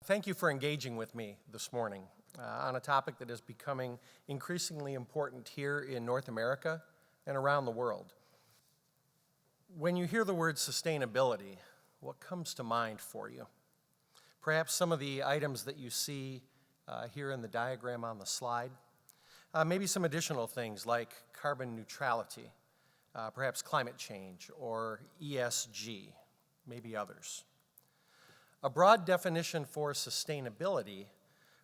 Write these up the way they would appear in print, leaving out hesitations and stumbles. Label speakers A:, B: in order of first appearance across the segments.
A: Thank you for engaging with me this morning on a topic that is becoming increasingly important here in North America and around the world. When you hear the word sustainability, what comes to mind for you? Perhaps some of the items that you see here in the diagram on the slide. Maybe some additional things like carbon neutrality, perhaps climate change, or ESG, maybe others. A broad definition for sustainability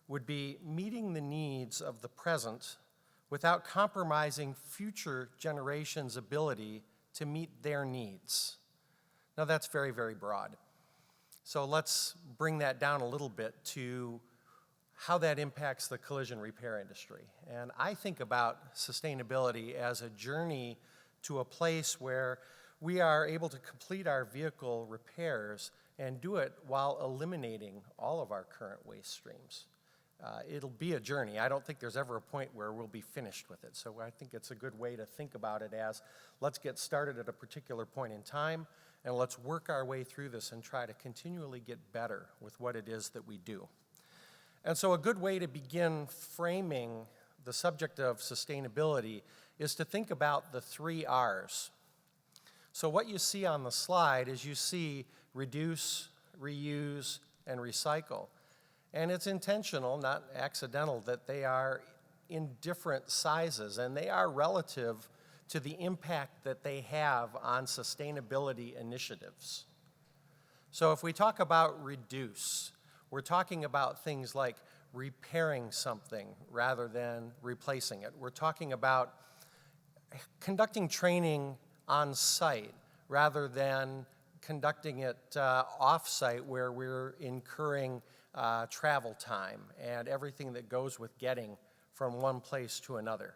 A: would be meeting the needs of the present without compromising future generations' ability to meet their needs. Now that's very, very broad. So let's bring that down a little bit to how that impacts the collision repair industry. And I think about sustainability as a journey to a place where we are able to complete our vehicle repairs and do it while eliminating all of our current waste streams. It'll be a journey. I don't think there's ever a point where we'll be finished with it. So I think it's a good way to think about it as, let's get started at a particular point in time, and let's work our way through this and try to continually get better with what it is that we do. And so a good way to begin framing the subject of sustainability is to think about the 3 R's. So what you see on the slide is you see reduce, reuse, and recycle. And it's intentional, not accidental, that they are in different sizes, and they are relative to the impact that they have on sustainability initiatives. So if we talk about reduce, we're talking about things like repairing something rather than replacing it. We're talking about conducting training on site rather than conducting it off-site where we're incurring travel time and everything that goes with getting from one place to another.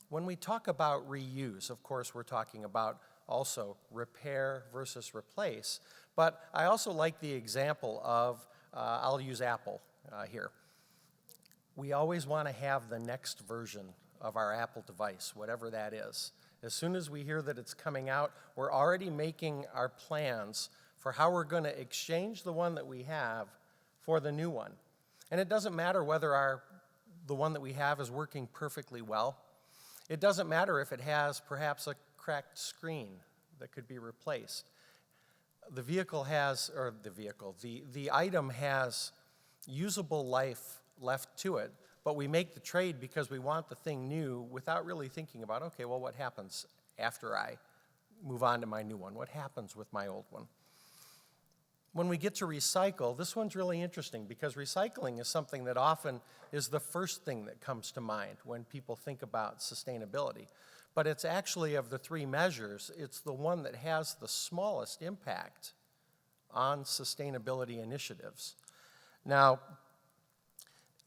A: When we talk about reuse, of course, we're talking about also repair versus replace, but I also like the example of, I'll use Apple here. We always want to have the next version of our Apple device, whatever that is. As soon as we hear that it's coming out, we're already making our plans for how we're going to exchange the one that we have for the new one. And it doesn't matter whether the one that we have is working perfectly well. It doesn't matter if it has perhaps a cracked screen that could be replaced. The item has usable life left to it, but we make the trade because we want the thing new without really thinking about, okay, well, what happens after I move on to my new one? What happens with my old one? When we get to recycle, this one's really interesting because recycling is something that often is the first thing that comes to mind when people think about sustainability. But it's actually, of the 3 measures, it's the one that has the smallest impact on sustainability initiatives. Now,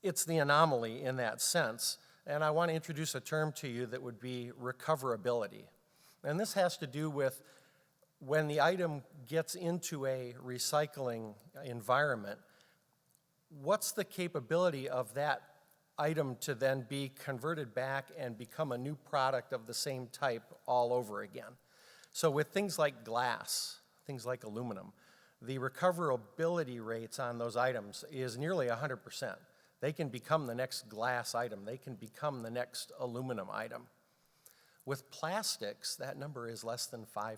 A: it's the anomaly in that sense, and I want to introduce a term to you that would be recoverability. And this has to do with when the item gets into a recycling environment, what's the capability of that item to then be converted back and become a new product of the same type all over again? So with things like glass, things like aluminum, the recoverability rates on those items is nearly 100%. They can become the next glass item. They can become the next aluminum item. With plastics, that number is less than 5%.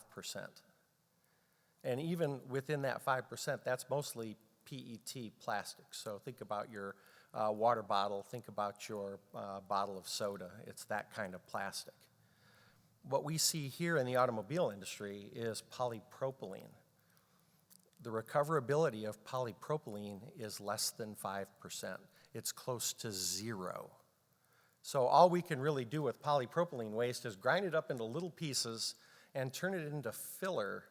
A: And even within that 5%, that's mostly PET plastics. So think about your water bottle, think about your bottle of soda. It's that kind of plastic. What we see here in the automobile industry is polypropylene. The recoverability of polypropylene is less than 5%. It's close to 0. So all we can really do with polypropylene waste is grind it up into little pieces and turn it into filler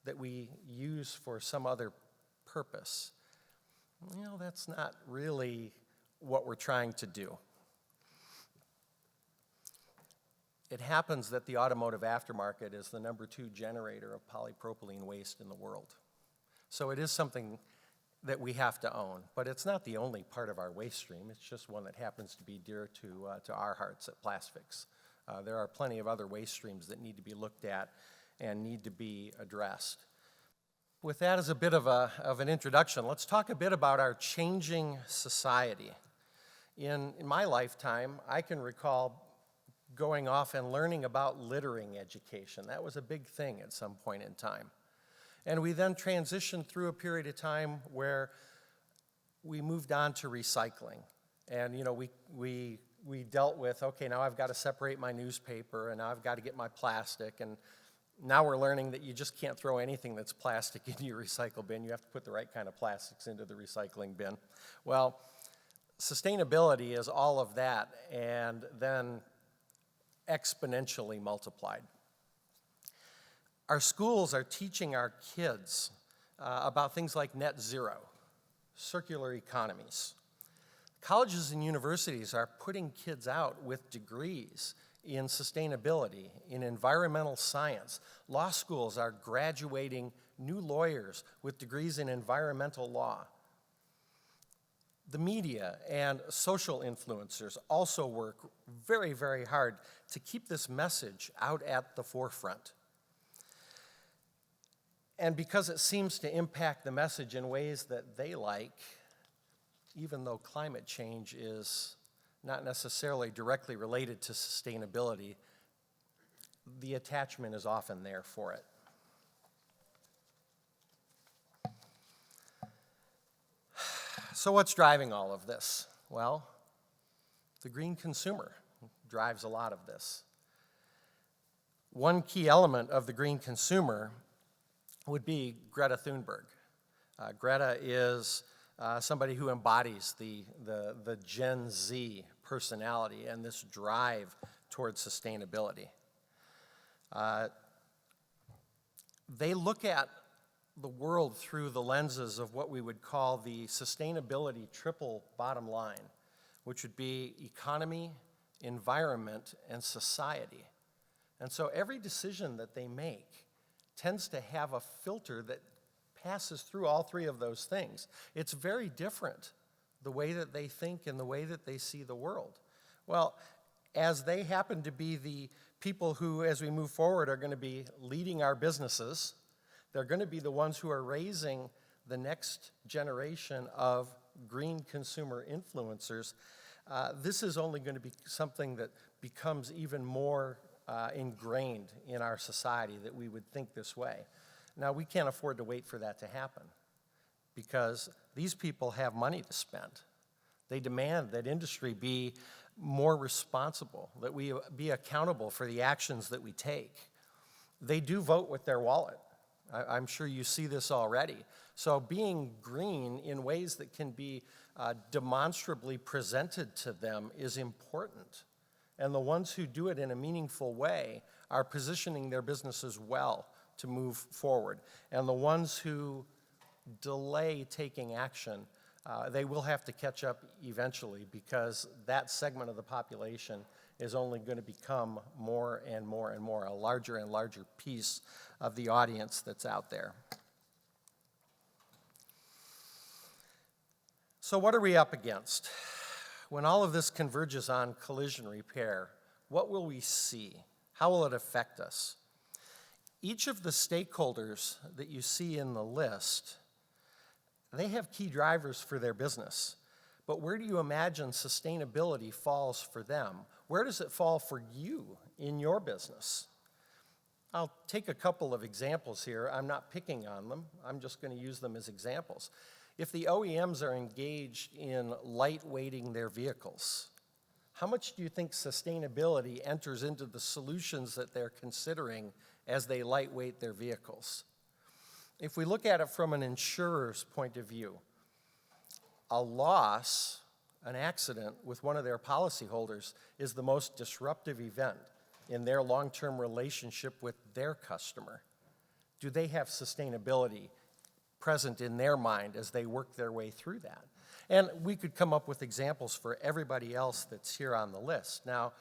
A: that we use for some other purpose. Well, that's not really what we're trying to do. It happens that the automotive aftermarket is the number 2 generator of polypropylene waste in the world. So it is something that we have to own, but it's not the only part of our waste stream. It's just one that happens to be dear to our hearts at Plasfix. There are plenty of other waste streams that need to be looked at and need to be addressed. With that as a bit of an introduction, let's talk a bit about our changing society. In my lifetime, I can recall going off and learning about littering education. That was a big thing at some point in time. And we then transitioned through a period of time where we moved on to recycling. And we dealt with, okay, now I've got to separate my newspaper, and now I've got to get my plastic, and now we're learning that you just can't throw anything that's plastic into your recycle bin. You have to put the right kind of plastics into the recycling bin. Well, sustainability is all of that, and then exponentially multiplied. Our schools are teaching our kids about things like net zero, circular economies. Colleges and universities are putting kids out with degrees in sustainability, in environmental science. Law schools are graduating new lawyers with degrees in environmental law. The media and social influencers also work very, very hard to keep this message out at the forefront. And because it seems to impact the message in ways that they like, even though climate change is not necessarily directly related to sustainability, the attachment is often there for it. So what's driving all of this? Well, the green consumer drives a lot of this. One key element of the green consumer would be Greta Thunberg. Greta is somebody who embodies the Gen Z personality and this drive towards sustainability. They look at the world through the lenses of what we would call the sustainability triple bottom line, which would be economy, environment, and society. And so every decision that they make tends to have a filter that passes through all three of those things. It's very different, the way that they think and the way that they see the world. Well, as they happen to be the people who, as we move forward, are going to be leading our businesses, they're going to be the ones who are raising the next generation of green consumer influencers. This is only going to be something that becomes even more ingrained in our society, that we would think this way. Now, we can't afford to wait for that to happen because these people have money to spend. They demand that industry be more responsible, that we be accountable for the actions that we take. They do vote with their wallet. I'm sure you see this already. So being green in ways that can be demonstrably presented to them is important. And the ones who do it in a meaningful way are positioning their businesses well to move forward. And the ones who delay taking action, they will have to catch up eventually, because that segment of the population is only going to become more and more and more, a larger and larger piece of the audience that's out there. So what are we up against? When all of this converges on collision repair, what will we see? How will it affect us? Each of the stakeholders that you see in the list, they have key drivers for their business. But where do you imagine sustainability falls for them? Where does it fall for you in your business? I'll take a couple of examples here. I'm not picking on them. I'm just going to use them as examples. If the OEMs are engaged in lightweighting their vehicles, how much do you think sustainability enters into the solutions that they're considering as they lightweight their vehicles? If we look at it from an insurer's point of view, a loss, an accident with one of their policyholders is the most disruptive event in their long-term relationship with their customer. Do they have sustainability present in their mind as they work their way through that? And we could come up with examples for everybody else that's here on the list. Now,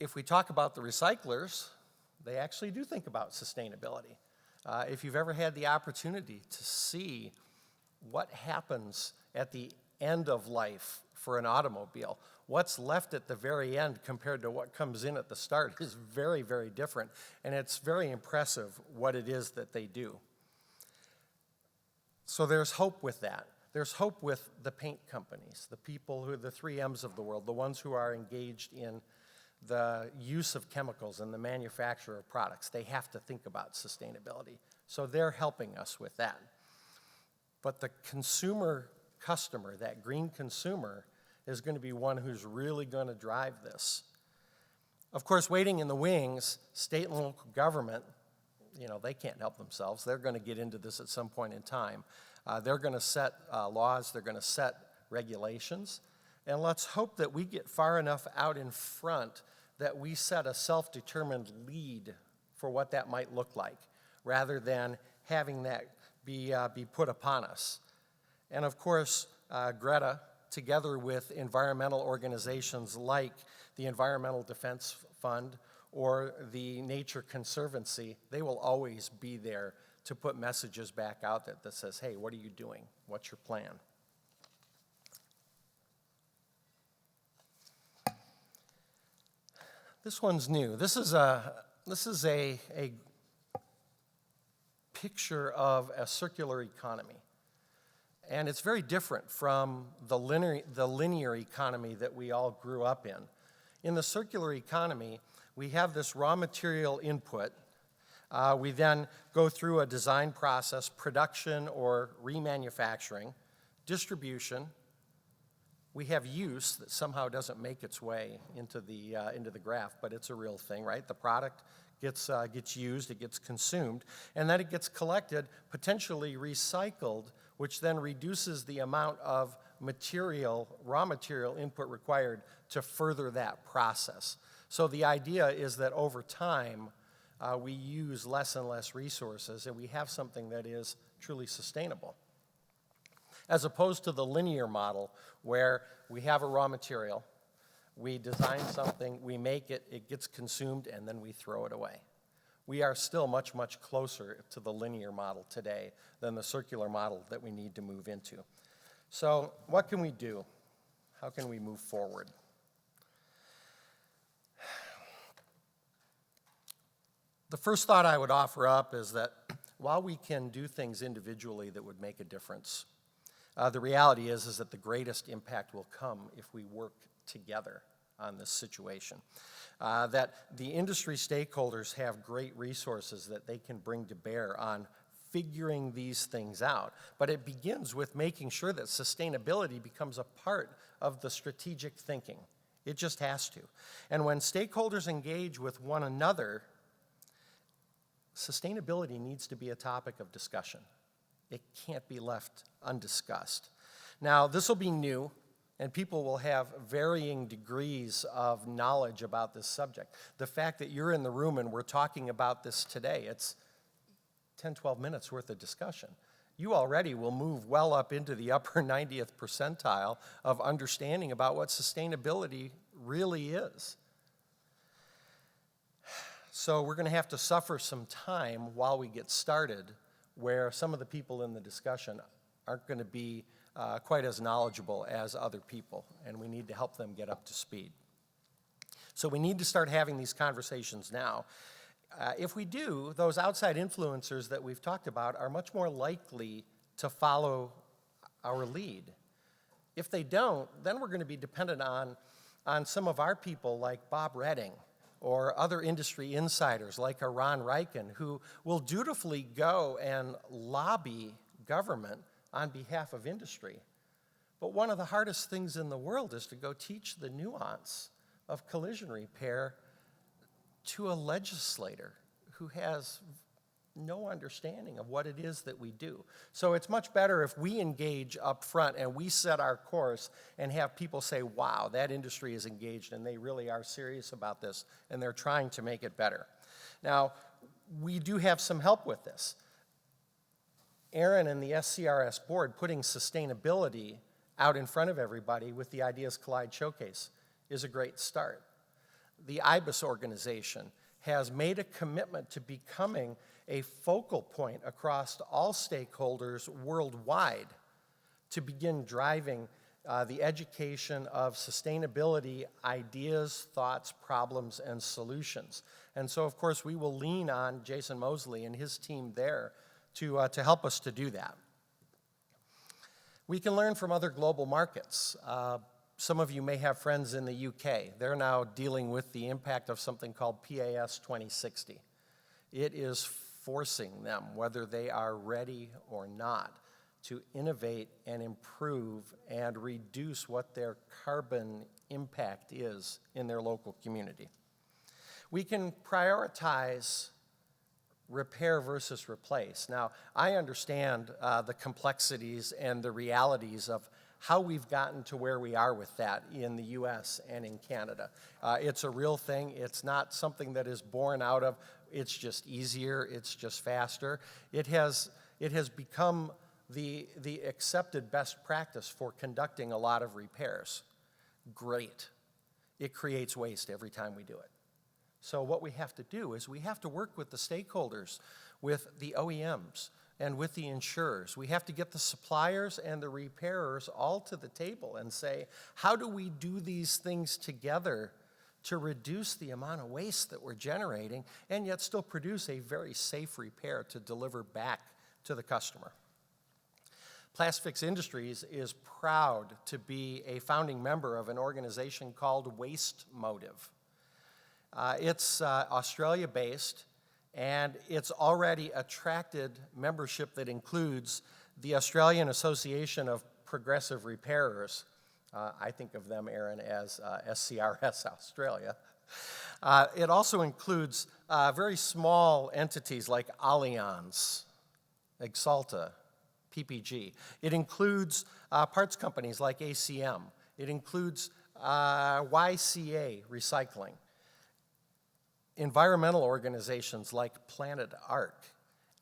A: if we talk about the recyclers, they actually do think about sustainability. If you've ever had the opportunity to see what happens at the end of life for an automobile, what's left at the very end compared to what comes in at the start is very, very different. And it's very impressive what it is that they do. So there's hope with that. There's hope with the paint companies, the people who are the 3Ms of the world, the ones who are engaged in the use of chemicals and the manufacture of products. They have to think about sustainability. So they're helping us with that. But the customer, that green consumer, is going to be one who's really going to drive this. Of course, waiting in the wings, state and local government, they can't help themselves. They're going to get into this at some point in time. They're going to set laws. They're going to set regulations. And let's hope that we get far enough out in front that we set a self-determined lead for what that might look like, rather than having that be put upon us. And of course, Greta, together with environmental organizations like the Environmental Defense Fund or the Nature Conservancy, they will always be there to put messages back out that says, hey, what are you doing? What's your plan? This one's new. This is a picture of a circular economy. And it's very different from the linear economy that we all grew up in. In the circular economy, we have this raw material input. We then go through a design process, production or remanufacturing, distribution. We have use that somehow doesn't make its way into the graph, but it's a real thing, right? The product gets used, it gets consumed, and then it gets collected, potentially recycled, which then reduces the amount of raw material input required to further that process. So the idea is that over time, we use less and less resources, and we have something that is truly sustainable. As opposed to the linear model, where we have a raw material, we design something, we make it, it gets consumed, and then we throw it away. We are still much, much closer to the linear model today than the circular model that we need to move into. So what can we do? How can we move forward? The first thought I would offer up is that while we can do things individually that would make a difference, the reality is that the greatest impact will come if we work together on this situation. That the industry stakeholders have great resources that they can bring to bear on figuring these things out. But it begins with making sure that sustainability becomes a part of the strategic thinking. It just has to. And when stakeholders engage with one another, sustainability needs to be a topic of discussion. It can't be left undiscussed. Now, this will be new, and people will have varying degrees of knowledge about this subject. The fact that you're in the room and we're talking about this today, it's 10, 12 minutes worth of discussion. You already will move well up into the upper 90th percentile of understanding about what sustainability really is. So we're going to have to suffer some time while we get started, where some of the people in the discussion aren't going to be quite as knowledgeable as other people, and we need to help them get up to speed. So we need to start having these conversations now. If we do, those outside influencers that we've talked about are much more likely to follow our lead. If they don't, then we're going to be dependent on some of our people like Bob Redding or other industry insiders like Ron Reichen, who will dutifully go and lobby government on behalf of industry. But one of the hardest things in the world is to go teach the nuance of collision repair to a legislator who has no understanding of what it is that we do. So it's much better if we engage up front and we set our course and have people say, wow, that industry is engaged and they really are serious about this and they're trying to make it better. Now, we do have some help with this. Aaron and the SCRS board putting sustainability out in front of everybody with the Ideas Collide Showcase is a great start. The IBIS organization has made a commitment to becoming a focal point across all stakeholders worldwide to begin driving the education of sustainability ideas, thoughts, problems, and solutions. And so, of course, we will lean on Jason Mosley and his team there to help us to do that. We can learn from other global markets. Some of you may have friends in the UK. They're now dealing with the impact of something called PAS 2060. It is forcing them, whether they are ready or not, to innovate and improve and reduce what their carbon impact is in their local community. We can prioritize repair versus replace. Now, I understand the complexities and the realities of how we've gotten to where we are with that in the US and in Canada. It's a real thing. It's not something that is born out of, it's just easier, it's just faster. It has become the accepted best practice for conducting a lot of repairs. Great. It creates waste every time we do it. So what we have to do is we have to work with the stakeholders, with the OEMs, and with the insurers. We have to get the suppliers and the repairers all to the table and say, how do we do these things together to reduce the amount of waste that we're generating and yet still produce a very safe repair to deliver back to the customer? Plastics Industries is proud to be a founding member of an organization called Waste Motive. It's Australia-based, and it's already attracted membership that includes the Australian Association of Progressive Repairers. I think of them, Aaron, as SCRS Australia. It also includes very small entities like Allianz, Exalta, PPG. It includes parts companies like ACM. It includes YCA Recycling. Environmental organizations like Planet Ark,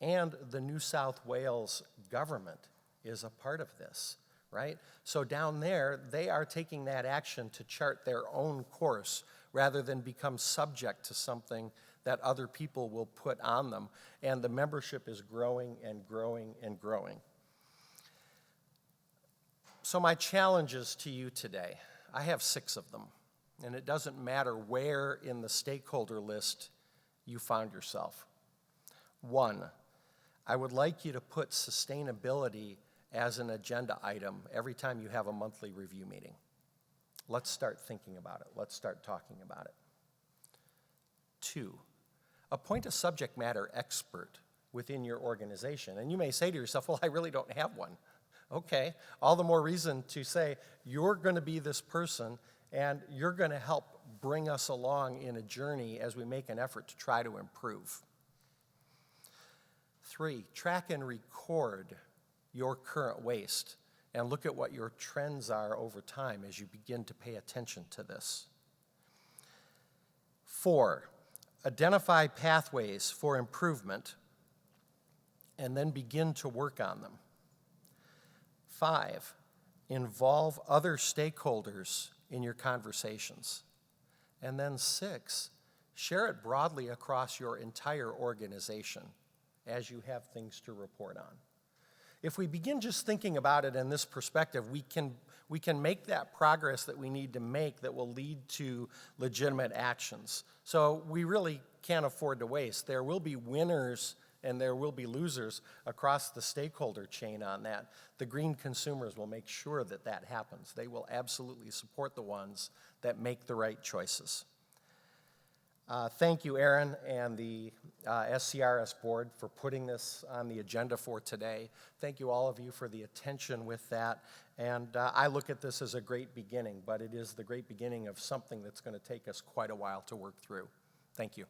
A: and the New South Wales government is a part of this, right? So down there, they are taking that action to chart their own course rather than become subject to something that other people will put on them. And the membership is growing and growing and growing. So my challenges to you today, I have 6 of them. And it doesn't matter where in the stakeholder list you found yourself. 1, I would like you to put sustainability as an agenda item every time you have a monthly review meeting. Let's start thinking about it. Let's start talking about it. 2, appoint a subject matter expert within your organization. And you may say to yourself, well, I really don't have one. Okay, all the more reason to say, you're going to be this person and you're going to help bring us along in a journey as we make an effort to try to improve. 3, track and record your current waste and look at what your trends are over time as you begin to pay attention to this. 4, identify pathways for improvement and then begin to work on them. 5, involve other stakeholders in your conversations. And then 6, share it broadly across your entire organization as you have things to report on. If we begin just thinking about it in this perspective, we can make that progress that we need to make that will lead to legitimate actions. So we really can't afford to waste. There will be winners and there will be losers across the stakeholder chain on that. The green consumers will make sure that that happens. They will absolutely support the ones that make the right choices. Thank you, Aaron, and the SCRS board for putting this on the agenda for today. Thank you, all of you, for the attention with that. And I look at this as a great beginning, but it is the great beginning of something that's going to take us quite a while to work through. Thank you.